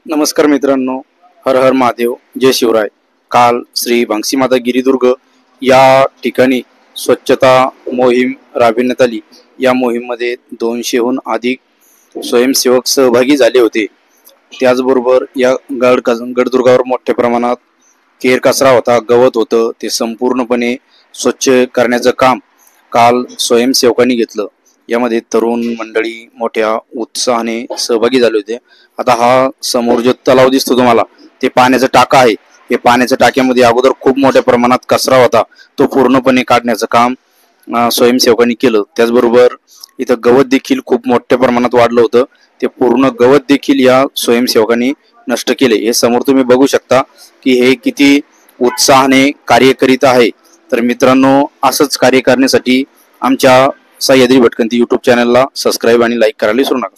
नमस्कार मित्रांनो, हर हर महादेव, जय शिवराय। काल श्री भांगसीमाता गिरिदुर्ग या ठिकाणी स्वच्छता मोहीम राबविण्यात आली। या मोहीममध्ये 200हून अधिक स्वयंसेवक सहभागी झाले होते। त्याचबरोबर या गडदुर्गावर मोठ्या प्रमाणात केर कचरा होता, गवत होतं, ते संपूर्णपणे स्वच्छ करण्याचं काम काल स्वयंसेवकांनी घेतलं। यामध्ये तरुण मंडळी मोठ्या उत्साहाने सहभागी झाले होते। आता हा समोर जो तलाव दिसतो तुम्हाला, ते पाण्याचा टाका आहे। हे पाण्याच्या टाक्यामध्ये अगोदर खूप मोठ्या प्रमाणात कचरा होता, तो पूर्णपणे काढण्याचं काम स्वयंसेवकांनी केलं। त्याचबरोबर इथं गवत देखील खूप मोठ्या प्रमाणात वाढलं होतं, ते पूर्ण गवत देखील या स्वयंसेवकांनी नष्ट केले। हे समोर तुम्ही बघू शकता की हे किती उत्साहाने कार्य करीत आहे। तर मित्रांनो, असंच कार्य करण्यासाठी आमच्या सह्याद्री भटकंती यूट्यूब चॅनलला सबस्क्राईब आणि लाईक करायला विसरू नका।